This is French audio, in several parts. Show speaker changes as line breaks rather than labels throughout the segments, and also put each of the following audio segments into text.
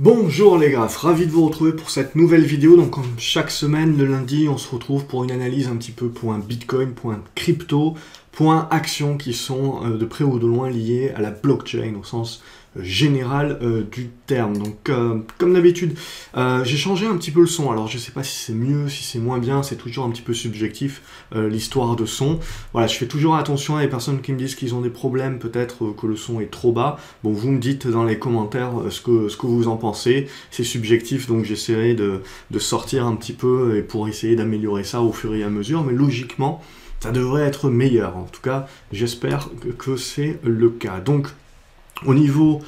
Bonjour les graphes, ravi de vous retrouver pour cette nouvelle vidéo. Donc comme chaque semaine, le lundi, on se retrouve pour une analyse un petit peu point Bitcoin, point crypto, point actions qui sont de près ou de loin liées à la blockchain au sens général du terme. Donc comme d'habitude, j'ai changé un petit peu le son. Alors je sais pas si c'est mieux, si c'est moins bien, c'est toujours un petit peu subjectif l'histoire de son. Voilà, je fais toujours attention à les personnes qui me disent qu'ils ont des problèmes, peut-être que le son est trop bas. Bon, vous me dites dans les commentaires ce que vous en pensez. C'est subjectif, donc j'essaierai de sortir un petit peu et pour essayer d'améliorer ça au fur et à mesure. Mais logiquement, ça devrait être meilleur. En tout cas, j'espère que c'est le cas. Donc, au niveau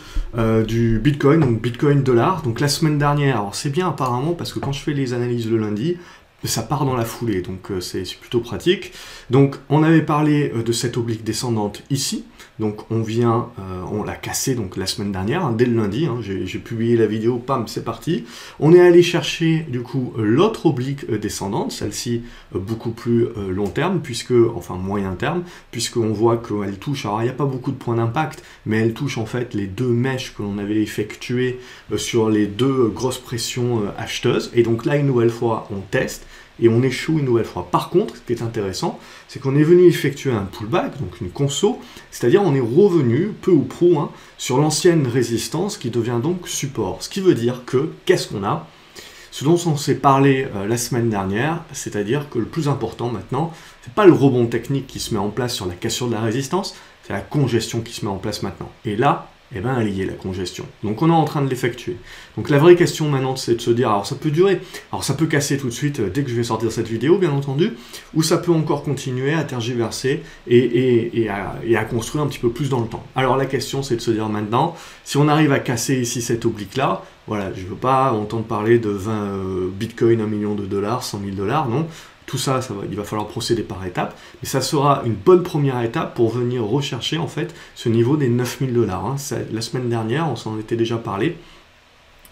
du Bitcoin, donc Bitcoin dollar, donc la semaine dernière, alors c'est bien apparemment parce que quand je fais les analyses le lundi, ça part dans la foulée, donc c'est plutôt pratique. Donc on avait parlé de cette oblique descendante ici, donc on l'a cassé donc la semaine dernière, hein, dès le lundi, hein, j'ai publié la vidéo, pam, c'est parti. On est allé chercher du coup l'autre oblique descendante, celle-ci beaucoup plus long terme, enfin moyen terme, puisqu'on voit qu'elle touche, alors il n'y a pas beaucoup de points d'impact, mais elle touche en fait les deux mèches que l'on avait effectuées sur les deux grosses pressions acheteuses, et donc là une nouvelle fois on teste, et on échoue une nouvelle fois. Par contre, ce qui est intéressant, c'est qu'on est venu effectuer un pullback, donc une conso, c'est-à-dire on est revenu, peu ou prou, hein, sur l'ancienne résistance qui devient donc support. Ce qui veut dire que, qu'est-ce qu'on a? Ce dont on s'est parlé la semaine dernière, c'est-à-dire que le plus important maintenant, c'est pas le rebond technique qui se met en place sur la cassure de la résistance, c'est la congestion qui se met en place maintenant. Et là, eh ben, elle y est, la congestion. Donc on est en train de l'effectuer. Donc la vraie question maintenant, c'est de se dire, alors ça peut durer, alors ça peut casser tout de suite dès que je vais sortir cette vidéo, bien entendu, ou ça peut encore continuer à tergiverser et à construire un petit peu plus dans le temps. Alors la question, c'est de se dire maintenant, si on arrive à casser ici cette oblique-là, voilà, je ne veux pas entendre parler de 20 Bitcoin, 1 million de dollars, 100 000 dollars, non. Tout ça, il va falloir procéder par étapes, mais ça sera une bonne première étape pour venir rechercher en fait ce niveau des 9000 dollars. Hein. La semaine dernière, on s'en était déjà parlé,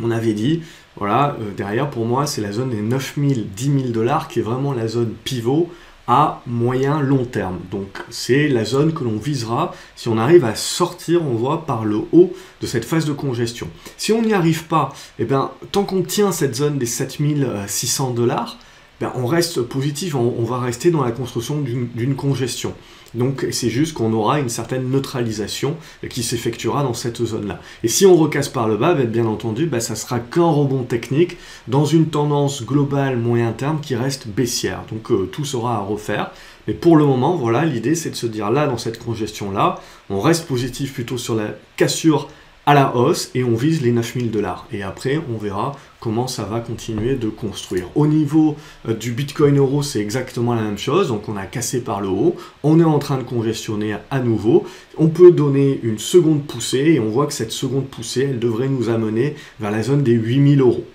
on avait dit, voilà, derrière pour moi c'est la zone des 9000, 10 000 dollars qui est vraiment la zone pivot à moyen long terme. Donc c'est la zone que l'on visera si on arrive à sortir, on voit, par le haut de cette phase de congestion. Si on n'y arrive pas, eh bien, tant qu'on tient cette zone des 7600 dollars, ben, on reste positif, on va rester dans la construction d'une congestion. Donc c'est juste qu'on aura une certaine neutralisation qui s'effectuera dans cette zone-là. Et si on recasse par le bas, ben, bien entendu, ben, ça sera qu'un rebond technique dans une tendance globale moyen terme qui reste baissière. Donc tout sera à refaire. Mais pour le moment, voilà, l'idée c'est de se dire là, dans cette congestion-là, on reste positif plutôt sur la cassure à la hausse et on vise les 9000 dollars. Et après, on verra comment ça va continuer de construire. Au niveau du Bitcoin euro, c'est exactement la même chose. Donc on a cassé par le haut, on est en train de congestionner à nouveau. On peut donner une seconde poussée et on voit que cette seconde poussée, elle devrait nous amener vers la zone des 8000 euros.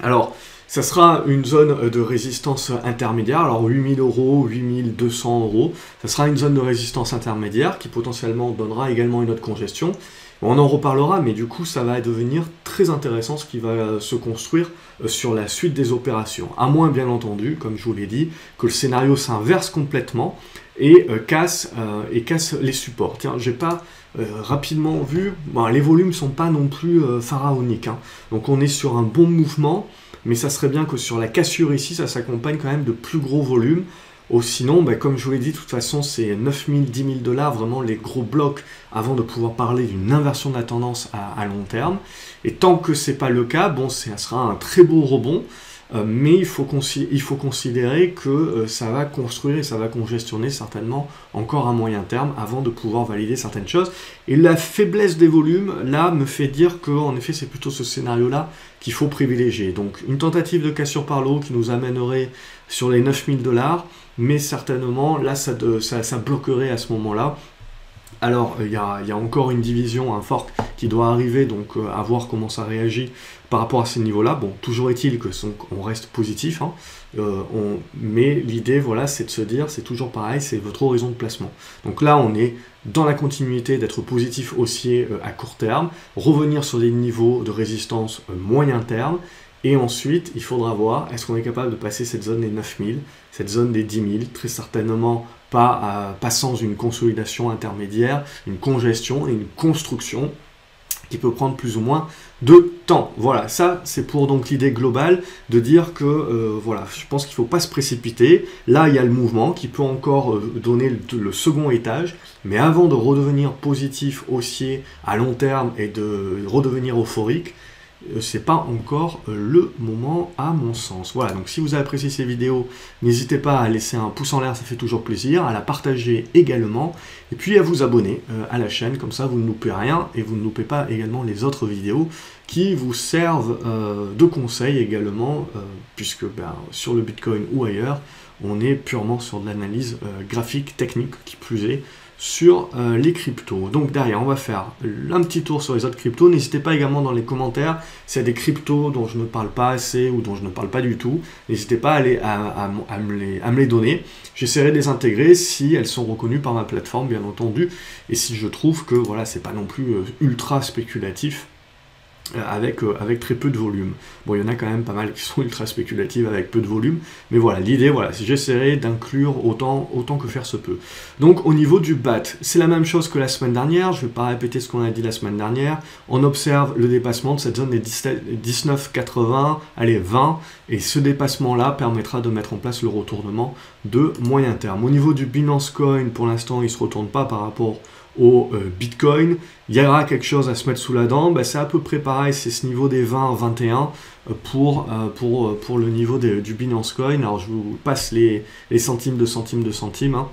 Alors, ça sera une zone de résistance intermédiaire, alors 8000 euros, 8200 euros, ça sera une zone de résistance intermédiaire qui potentiellement donnera également une autre congestion. On en reparlera, mais du coup, ça va devenir très intéressant ce qui va se construire sur la suite des opérations. À moins, bien entendu, comme je vous l'ai dit, que le scénario s'inverse complètement et casse les supports. Tiens, j'ai pas rapidement vu, bon, les volumes sont pas non plus pharaoniques, hein. Donc on est sur un bon mouvement, mais ça serait bien que sur la cassure ici, ça s'accompagne quand même de plus gros volumes. Sinon, bah, comme je vous l'ai dit, de toute façon, c'est 9000, 10 000 dollars, vraiment les gros blocs avant de pouvoir parler d'une inversion de la tendance à long terme. Et tant que ce n'est pas le cas, bon, ça sera un très beau rebond, mais il faut considérer que ça va construire et ça va congestionner certainement encore à moyen terme avant de pouvoir valider certaines choses. Et la faiblesse des volumes, là, me fait dire qu'en effet, c'est plutôt ce scénario-là qu'il faut privilégier. Donc, une tentative de cassure par le haut qui nous amènerait sur les 9000 dollars, mais certainement, là, ça bloquerait à ce moment-là. Alors, il y a encore une division, un fork qui doit arriver, donc à voir comment ça réagit par rapport à ces niveaux-là. Bon, toujours est-il qu'on reste positif, hein, mais l'idée, voilà, c'est de se dire, c'est toujours pareil, c'est votre horizon de placement. Donc là, on est dans la continuité d'être positif haussier à court terme, revenir sur des niveaux de résistance moyen terme, et ensuite, il faudra voir, est-ce qu'on est capable de passer cette zone des 9000, cette zone des 10 000, très certainement pas sans une consolidation intermédiaire, une congestion et une construction qui peut prendre plus ou moins de temps. Voilà, ça c'est pour donc l'idée globale de dire que voilà, je pense qu'il ne faut pas se précipiter. Là, il y a le mouvement qui peut encore donner le second étage, mais avant de redevenir positif haussier à long terme et de redevenir euphorique, c'est pas encore le moment à mon sens. Voilà, donc si vous avez apprécié ces vidéos, n'hésitez pas à laisser un pouce en l'air, ça fait toujours plaisir, à la partager également, et puis à vous abonner à la chaîne, comme ça vous ne loupez rien, et vous ne loupez pas également les autres vidéos qui vous servent de conseils également, puisque sur le Bitcoin ou ailleurs, on est purement sur de l'analyse graphique, technique, qui plus est, sur les cryptos. Donc derrière, on va faire un petit tour sur les autres cryptos. N'hésitez pas également dans les commentaires, s'il y a des cryptos dont je ne parle pas assez ou dont je ne parle pas du tout, n'hésitez pas à me les donner. J'essaierai de les intégrer si elles sont reconnues par ma plateforme, bien entendu, et si je trouve que voilà, c'est pas non plus ultra spéculatif. Avec très peu de volume. Bon, il y en a quand même pas mal qui sont ultra spéculatives avec peu de volume, mais voilà, l'idée, voilà, c'est j'essaierai d'inclure autant que faire se peut. Donc, au niveau du BAT, c'est la même chose que la semaine dernière, je ne vais pas répéter ce qu'on a dit la semaine dernière, on observe le dépassement de cette zone des 19,80, allez, 20, et ce dépassement-là permettra de mettre en place le retournement de moyen terme. Au niveau du Binance Coin, pour l'instant, il ne se retourne pas par rapport au Bitcoin. Il y aura quelque chose à se mettre sous la dent, c'est à peu près pareil, c'est ce niveau des 20-21 pour le niveau du Binance Coin. Alors je vous passe les centimes de centimes de centimes, hein.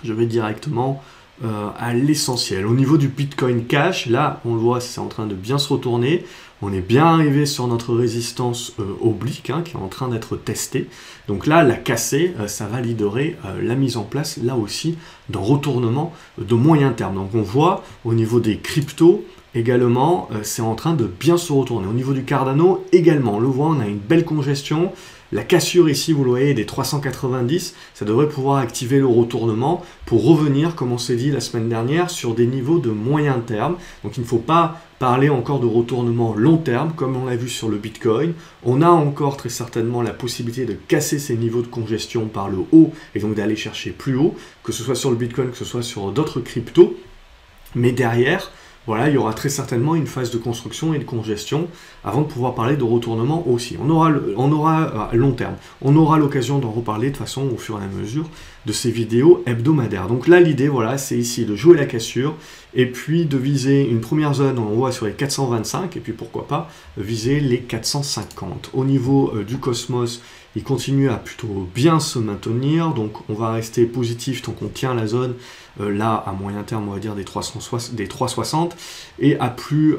Je vais directement à l'essentiel. Au niveau du Bitcoin Cash, là on le voit, c'est en train de bien se retourner. On est bien arrivé sur notre résistance oblique, hein, qui est en train d'être testée. Donc là, la cassée, ça validerait la mise en place, là aussi, d'un retournement de moyen terme. Donc on voit, au niveau des cryptos, également, c'est en train de bien se retourner. Au niveau du Cardano, également, on le voit, on a une belle congestion. La cassure ici, vous le voyez, des 390, ça devrait pouvoir activer le retournement pour revenir, comme on s'est dit la semaine dernière, sur des niveaux de moyen terme. Donc il ne faut pas parler encore de retournement long terme, comme on l'a vu sur le Bitcoin. On a encore très certainement la possibilité de casser ces niveaux de congestion par le haut, et donc d'aller chercher plus haut, que ce soit sur le Bitcoin, que ce soit sur d'autres cryptos. Mais derrière, voilà, il y aura très certainement une phase de construction et de congestion avant de pouvoir parler de retournement aussi. On aura à long terme. On aura l'occasion d'en reparler de façon au fur et à mesure de ces vidéos hebdomadaires. Donc là, l'idée, voilà, c'est ici de jouer la cassure et puis de viser une première zone, on voit sur les 425, et puis pourquoi pas viser les 450. Au niveau du Cosmos, il continue à plutôt bien se maintenir, donc on va rester positif tant qu'on tient la zone là à moyen terme, on va dire des 360, et à plus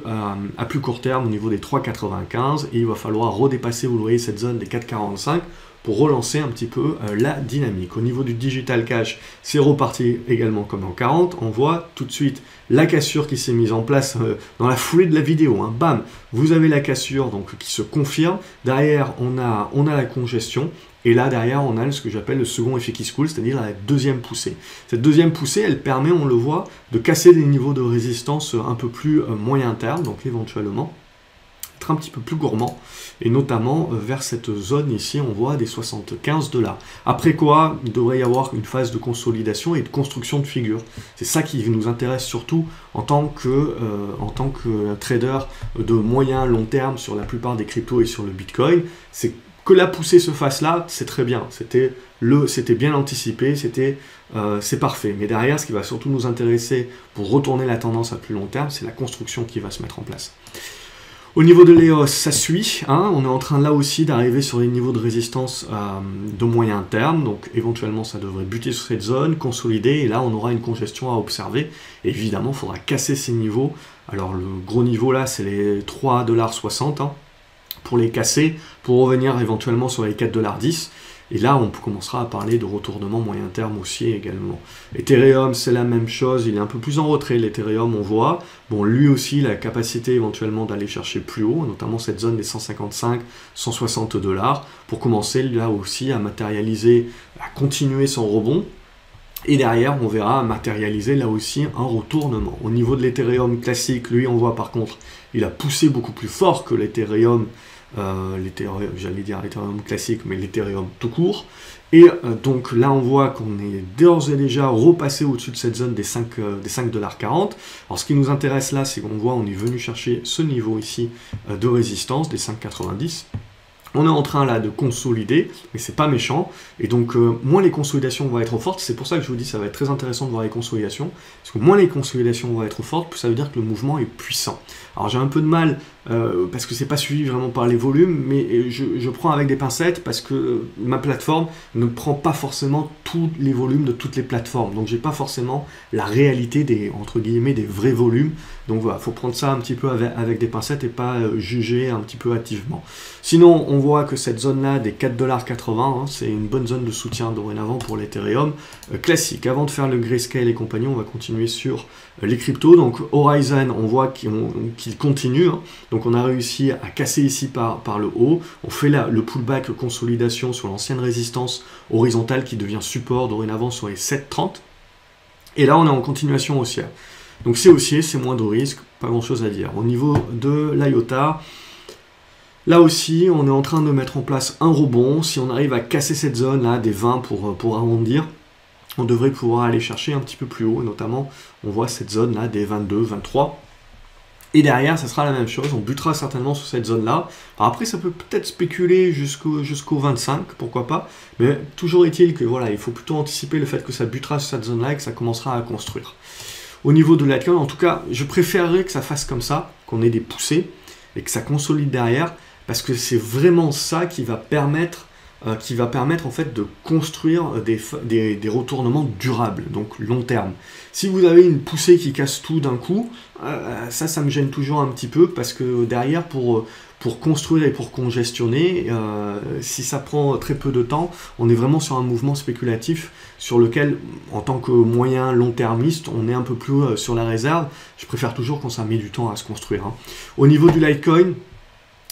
court terme au niveau des 3,95, et il va falloir redépasser, vous le voyez, cette zone des 4,45 pour relancer un petit peu la dynamique. Au niveau du Digital Cash, c'est reparti également comme en 40. On voit tout de suite la cassure qui s'est mise en place dans la foulée de la vidéo, hein. Bam, vous avez la cassure donc qui se confirme. Derrière, on a la congestion. Et là, derrière, on a ce que j'appelle le second effet qui se coule, c'est-à-dire la deuxième poussée. Cette deuxième poussée, elle permet, on le voit, de casser des niveaux de résistance un peu plus moyen terme, donc éventuellement être un petit peu plus gourmand, et notamment vers cette zone ici, on voit des 75 $. Après quoi, il devrait y avoir une phase de consolidation et de construction de figures. C'est ça qui nous intéresse surtout en tant que trader de moyen long terme sur la plupart des cryptos et sur le Bitcoin. C'est que la poussée se fasse là, c'est très bien. C'était bien anticipé, c'est parfait. Mais derrière, ce qui va surtout nous intéresser pour retourner la tendance à plus long terme, c'est la construction qui va se mettre en place. Au niveau de l'EOS, ça suit, hein, on est en train là aussi d'arriver sur les niveaux de résistance de moyen terme, donc éventuellement ça devrait buter sur cette zone, consolider, et là on aura une congestion à observer. Et évidemment, il faudra casser ces niveaux. Alors le gros niveau là, c'est les 3,60 $, hein, pour les casser, pour revenir éventuellement sur les 4,10 $. Et là, on commencera à parler de retournement moyen terme aussi également. Ethereum, c'est la même chose, il est un peu plus en retrait, l'Ethereum, on voit. Bon, lui aussi, la capacité éventuellement d'aller chercher plus haut, notamment cette zone des 155, 160 $, pour commencer là aussi à matérialiser, à continuer son rebond. Et derrière, on verra matérialiser là aussi un retournement. Au niveau de l'Ethereum classique, lui, on voit par contre, il a poussé beaucoup plus fort que l'Ethereum j'allais dire l'Ethereum classique, mais l'Ethereum tout court. Et donc là, on voit qu'on est d'ores et déjà repassé au-dessus de cette zone des 5,40 $. Alors ce qui nous intéresse là, c'est qu'on voit on est venu chercher ce niveau ici de résistance des 5,90 $. On est en train là de consolider, mais c'est pas méchant, et donc moins les consolidations vont être fortes, c'est pour ça que je vous dis ça va être très intéressant de voir les consolidations, parce que moins les consolidations vont être fortes, plus ça veut dire que le mouvement est puissant. Alors j'ai un peu de mal, parce que c'est pas suivi vraiment par les volumes, mais je prends avec des pincettes, parce que ma plateforme ne prend pas forcément tous les volumes de toutes les plateformes, donc j'ai pas forcément la réalité des, entre guillemets, des vrais volumes, donc voilà, faut prendre ça un petit peu avec des pincettes et pas juger un petit peu hâtivement. Sinon, on voit que cette zone-là des 4,80 $, c'est une bonne zone de soutien dorénavant pour l'Ethereum classique. Avant de faire le Grayscale et compagnie, on va continuer sur les cryptos. Donc Horizon, on voit qu'il continue. Donc on a réussi à casser ici par le haut. On fait là le pullback consolidation sur l'ancienne résistance horizontale qui devient support dorénavant sur les 7,30 $. Et là, on est en continuation haussière. Donc c'est haussier, c'est moins de risque, pas grand-chose à dire. Au niveau de l'IOTA, là aussi, on est en train de mettre en place un rebond. Si on arrive à casser cette zone-là, des 20 pour arrondir, on devrait pouvoir aller chercher un petit peu plus haut. Notamment, on voit cette zone-là des 22, 23. Et derrière, ça sera la même chose. On butera certainement sur cette zone-là. Alors après, ça peut peut-être spéculer jusqu'au 25, pourquoi pas. Mais toujours est-il que voilà, il faut plutôt anticiper le fait que ça butera sur cette zone-là et que ça commencera à construire. Au niveau de Litecoin, en tout cas, je préférerais que ça fasse comme ça, qu'on ait des poussées et que ça consolide derrière, parce que c'est vraiment ça qui va permettre en fait de construire des retournements durables, donc long terme. Si vous avez une poussée qui casse tout d'un coup, ça me gêne toujours un petit peu, parce que derrière, pour construire et pour congestionner, si ça prend très peu de temps, on est vraiment sur un mouvement spéculatif sur lequel, en tant que moyen long-termiste, on est un peu plus sur la réserve. Je préfère toujours quand ça met du temps à se construire. Au niveau du Litecoin,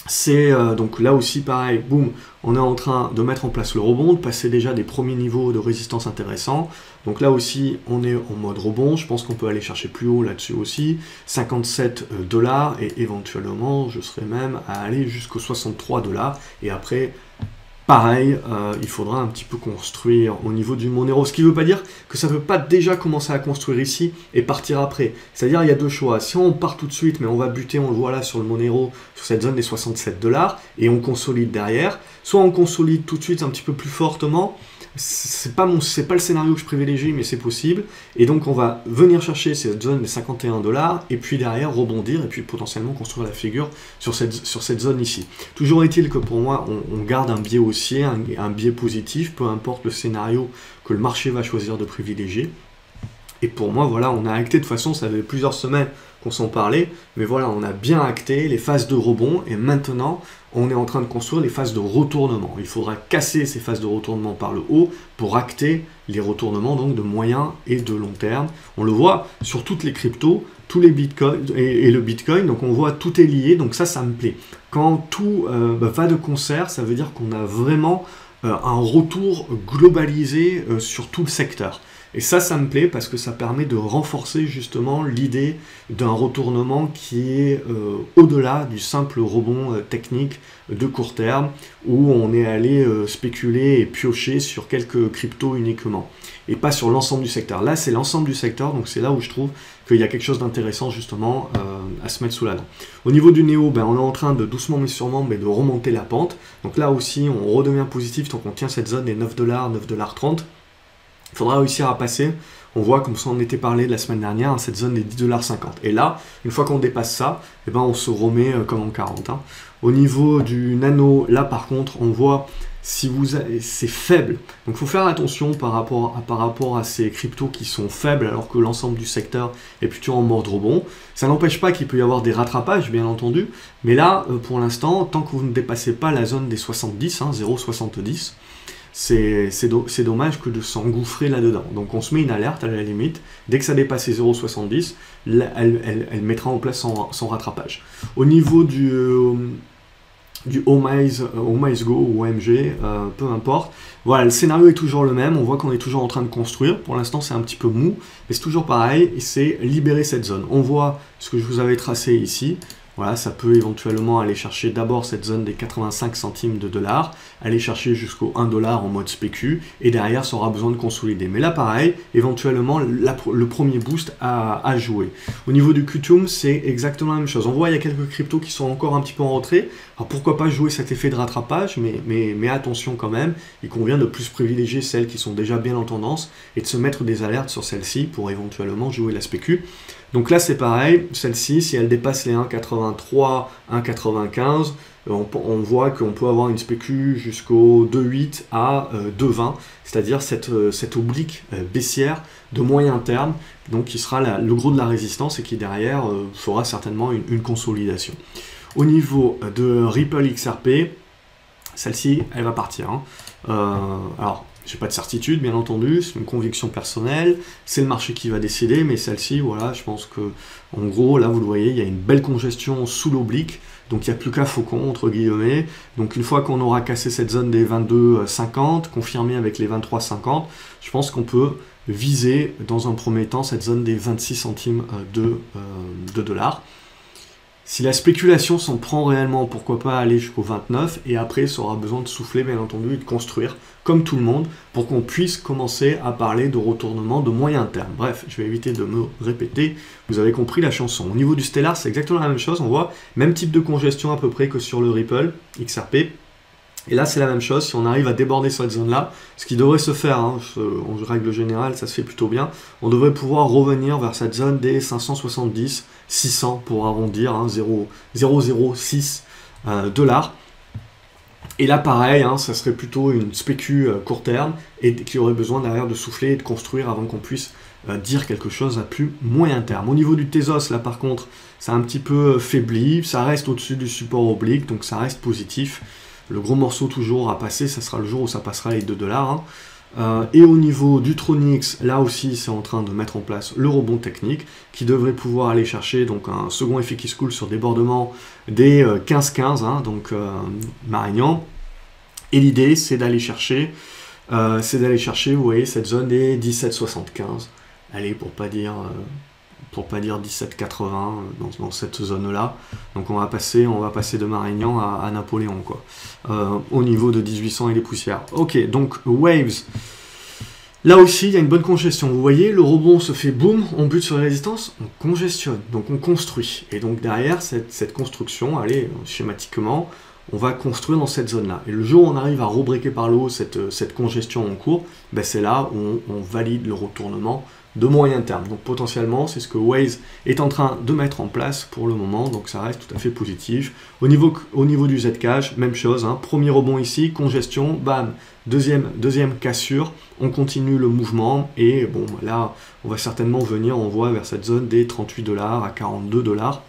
c'est donc là aussi pareil, boum, on est en train de mettre en place le rebond, de passer déjà des premiers niveaux de résistance intéressants. Donc là aussi, on est en mode rebond. Je pense qu'on peut aller chercher plus haut là-dessus aussi. 57 $, et éventuellement, je serais même à aller jusqu'aux 63 $. Et après, pareil, il faudra un petit peu construire au niveau du Monero. Ce qui ne veut pas dire que ça ne peut pas déjà commencer à construire ici et partir après. C'est-à-dire, il y a deux choix. Si on part tout de suite, mais on va buter, on le voit là sur le Monero, sur cette zone des 67 $, et on consolide derrière. Soit on consolide tout de suite un petit peu plus fortement. C'est pas le scénario que je privilégie, mais c'est possible. Et donc, on va venir chercher cette zone des 51 $, et puis derrière rebondir, et puis potentiellement construire la figure sur cette zone ici. Toujours est-il que pour moi, on garde un biais haussier, un biais positif, peu importe le scénario que le marché va choisir de privilégier. Et pour moi, voilà, on a acté, de toute façon, ça fait plusieurs semaines qu'on s'en parlait, mais voilà, on a bien acté les phases de rebond, et maintenant, on est en train de construire les phases de retournement. Il faudra casser ces phases de retournement par le haut pour acter les retournements donc de moyen et de long terme. On le voit sur toutes les cryptos, tous les bitcoins et le bitcoin, donc on voit tout est lié, donc ça me plaît. Quand tout va de concert, ça veut dire qu'on a vraiment un retour globalisé sur tout le secteur. Et ça me plaît parce que ça permet de renforcer justement l'idée d'un retournement qui est au-delà du simple rebond technique de court terme où on est allé spéculer et piocher sur quelques cryptos uniquement et pas sur l'ensemble du secteur. Là, c'est l'ensemble du secteur, donc c'est là où je trouve qu'il y a quelque chose d'intéressant justement à se mettre sous la dent. Au niveau du Néo, on est en train de doucement mais sûrement de remonter la pente. Donc là aussi, on redevient positif tant qu'on tient cette zone des 9 $, 9,30 $. Il faudra réussir à passer, on voit comme ça on était parlé la semaine dernière, cette zone des 10,50 $. Et là, une fois qu'on dépasse ça, on se remet comme en 40. Au niveau du nano, là par contre, on voit c'est faible. Donc il faut faire attention par rapport à ces cryptos qui sont faibles alors que l'ensemble du secteur est plutôt en mode rebond. Ça n'empêche pas qu'il peut y avoir des rattrapages, bien entendu. Mais là, pour l'instant, tant que vous ne dépassez pas la zone des 70, 0,70, c'est dommage que de s'engouffrer là-dedans. Donc on se met une alerte à la limite. Dès que ça dépasse les 0,70, elle mettra en place son rattrapage. Au niveau du OmiseGo ou OMG, peu importe. Voilà, le scénario est toujours le même. On voit qu'on est toujours en train de construire. Pour l'instant, c'est un petit peu mou, mais c'est toujours pareil. Et c'est libérer cette zone. On voit ce que je vous avais tracé ici. Voilà, ça peut éventuellement aller chercher d'abord cette zone des 85 centimes de dollars, aller chercher jusqu'au 1 dollar en mode spécu, et derrière ça aura besoin de consolider. Mais là pareil, éventuellement le premier boost à jouer. Au niveau du Qtum, c'est exactement la même chose. On voit il y a quelques cryptos qui sont encore un petit peu en retrait. Alors pourquoi pas jouer cet effet de rattrapage, mais attention quand même, il convient de plus privilégier celles qui sont déjà bien en tendance et de se mettre des alertes sur celles-ci pour éventuellement jouer la spécu. Donc là c'est pareil, celle-ci, si elle dépasse les 1,83, 1,95, on voit qu'on peut avoir une spécu jusqu'au 2,8 à 2,20, c'est-à-dire cette oblique baissière de moyen terme, donc qui sera le gros de la résistance et qui derrière fera certainement une consolidation. Au niveau de Ripple XRP, celle-ci, elle va partir. Alors, j'ai pas de certitude, bien entendu, c'est une conviction personnelle, c'est le marché qui va décider, mais celle-ci, voilà, je pense que, en gros, là, vous le voyez, il y a une belle congestion sous l'oblique, donc il n'y a plus qu'à faucon, entre guillemets. Donc une fois qu'on aura cassé cette zone des 22,50, confirmé avec les 23,50, je pense qu'on peut viser, dans un premier temps, cette zone des 26 centimes de dollars. Si la spéculation s'en prend réellement, pourquoi pas aller jusqu'au 29, et après ça aura besoin de souffler bien entendu et de construire, comme tout le monde, pour qu'on puisse commencer à parler de retournement de moyen terme. Bref, je vais éviter de me répéter, vous avez compris la chanson. Au niveau du Stellar, c'est exactement la même chose, on voit même type de congestion à peu près que sur le Ripple XRP. Et là, c'est la même chose, si on arrive à déborder cette zone-là, ce qui devrait se faire, en règle générale, ça se fait plutôt bien, on devrait pouvoir revenir vers cette zone des 570, 600 pour arrondir, 0,006 dollars. Et là, pareil, ça serait plutôt une spécu court terme et qui aurait besoin derrière de souffler et de construire avant qu'on puisse dire quelque chose à plus moyen terme. Au niveau du Tezos, là par contre, c'est un petit peu faibli, ça reste au-dessus du support oblique, donc ça reste positif. Le gros morceau toujours à passer, ça sera le jour où ça passera les 2 dollars. Et au niveau du Tronix, là aussi c'est en train de mettre en place le rebond technique qui devrait pouvoir aller chercher donc un second effet qui se coule sur débordement des 15-15, donc Marignan. Et l'idée c'est d'aller chercher, vous voyez, cette zone des 17,75. Allez, pour pas dire 17,80 dans cette zone-là. Donc on va passer de Marignan à Napoléon, quoi. Au niveau de 1800 et les poussières. Ok, donc Waves. Là aussi, il y a une bonne congestion. Vous voyez, le rebond se fait boum, on bute sur la résistance, on congestionne, donc on construit. Et donc derrière, cette construction, allez, schématiquement, on va construire dans cette zone-là. Et le jour où on arrive à rebreaker par le haut cette congestion en cours, ben c'est là où on valide le retournement de moyen terme. Donc potentiellement, c'est ce que Waze est en train de mettre en place pour le moment, donc ça reste tout à fait positif. Au niveau du Zcash, même chose, premier rebond ici, congestion, bam, deuxième cassure, on continue le mouvement, et bon, là, on va certainement venir, on voit, vers cette zone des 38 dollars à 42 dollars.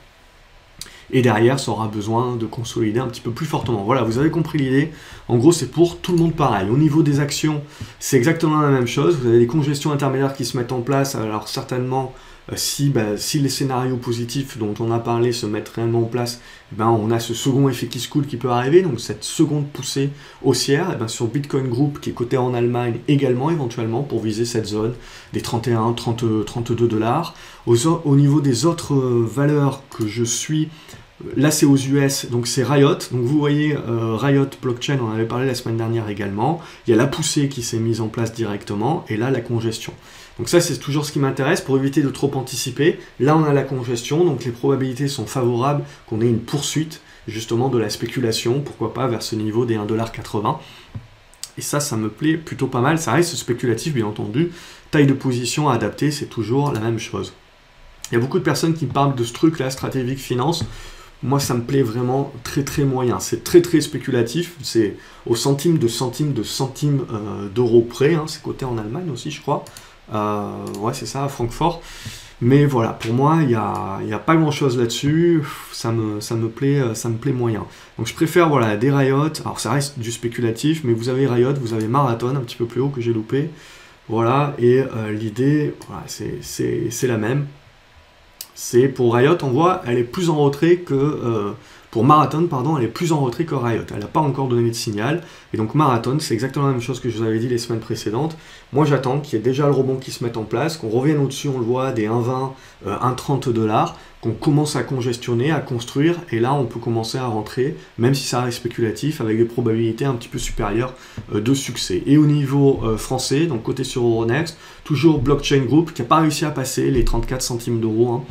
Et derrière, ça aura besoin de consolider un petit peu plus fortement. Voilà, vous avez compris l'idée. En gros, c'est pour tout le monde pareil. Au niveau des actions, c'est exactement la même chose. Vous avez des congestions intermédiaires qui se mettent en place. Alors certainement, si les scénarios positifs dont on a parlé se mettent réellement en place, on a ce second effet qui se coule qui peut arriver. Donc cette seconde poussée haussière, sur Bitcoin Group, qui est coté en Allemagne également, éventuellement, pour viser cette zone des 31, 32 dollars. Au niveau des autres valeurs que je suis, là c'est aux US, donc c'est Riot. Donc vous voyez Riot Blockchain, on en avait parlé la semaine dernière également. Il y a la poussée qui s'est mise en place directement, et là la congestion. Donc ça c'est toujours ce qui m'intéresse pour éviter de trop anticiper. Là on a la congestion, donc les probabilités sont favorables qu'on ait une poursuite justement de la spéculation, pourquoi pas vers ce niveau des 1,80 $. Et ça me plaît plutôt pas mal. Ça reste spéculatif bien entendu. Taille de position à adapter, c'est toujours la même chose. Il y a beaucoup de personnes qui me parlent de ce truc-là, Strategic Finance. Moi, ça me plaît vraiment très très moyen. C'est très très spéculatif. C'est au centime d'euros près. C'est coté en Allemagne aussi, je crois. Ouais, c'est ça, à Francfort. Mais voilà, pour moi, il n'y a pas grand-chose là-dessus. Ça me plaît moyen. Donc je préfère voilà, des Riot. Alors ça reste du spéculatif, mais vous avez Riot, vous avez Marathon, un petit peu plus haut que j'ai loupé. Voilà, et l'idée, voilà, c'est la même. C'est pour Riot, on voit, elle est plus en retrait que Pour Marathon, pardon, elle est plus en retrait que Riot. Elle n'a pas encore donné de signal. Et donc Marathon, c'est exactement la même chose que je vous avais dit les semaines précédentes. Moi, j'attends qu'il y ait déjà le rebond qui se mette en place, qu'on revienne au-dessus, on le voit, des 1,20, 1,30 $, qu'on commence à congestionner, à construire. Et là, on peut commencer à rentrer, même si ça reste spéculatif, avec des probabilités un petit peu supérieures de succès. Et au niveau français, donc côté sur Euronext, toujours Blockchain Group, qui n'a pas réussi à passer les 34 centimes d'euros,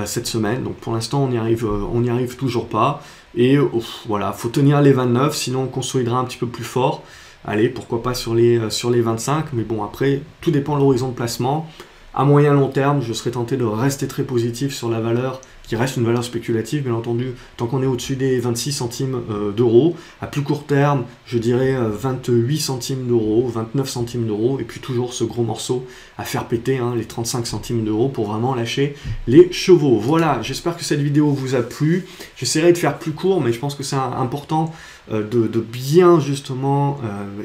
cette semaine, donc pour l'instant on n'y arrive toujours pas, et voilà, faut tenir les 29, sinon on consolidera un petit peu plus fort, allez, pourquoi pas sur les 25, mais bon, après, tout dépend de l'horizon de placement. À moyen long terme, je serais tenté de rester très positif sur la valeur, qui reste une valeur spéculative, bien entendu, tant qu'on est au-dessus des 26 centimes d'euros. À plus court terme, je dirais 28 centimes d'euros, 29 centimes d'euros, et puis toujours ce gros morceau à faire péter, les 35 centimes d'euros pour vraiment lâcher les chevaux. Voilà, j'espère que cette vidéo vous a plu. J'essaierai de faire plus court, mais je pense que c'est important de bien justement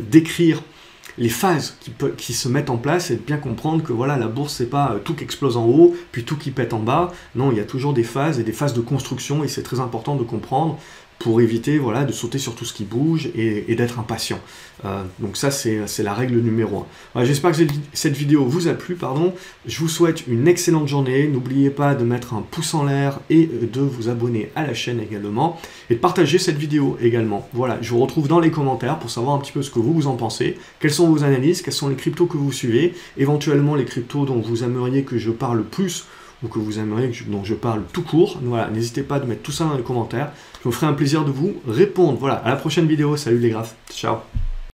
décrire les phases qui se mettent en place et de bien comprendre que voilà, la bourse, c'est pas tout qui explose en haut, puis tout qui pète en bas. Non, il y a toujours des phases et des phases de construction, et c'est très important de comprendre pour éviter voilà, de sauter sur tout ce qui bouge et d'être impatient. Donc ça, c'est la règle numéro 1. Voilà, j'espère que cette vidéo vous a plu. Je vous souhaite une excellente journée. N'oubliez pas de mettre un pouce en l'air et de vous abonner à la chaîne également. Et de partager cette vidéo également. Voilà, je vous retrouve dans les commentaires pour savoir un petit peu ce que vous en pensez. Quelles sont vos analyses, quels sont les cryptos que vous suivez, éventuellement les cryptos dont vous aimeriez que je parle plus, ou que vous aimeriez dont je parle tout court. Voilà, n'hésitez pas de mettre tout ça dans les commentaires. Je me ferai un plaisir de vous répondre. Voilà, à la prochaine vidéo. Salut les graphes. Ciao.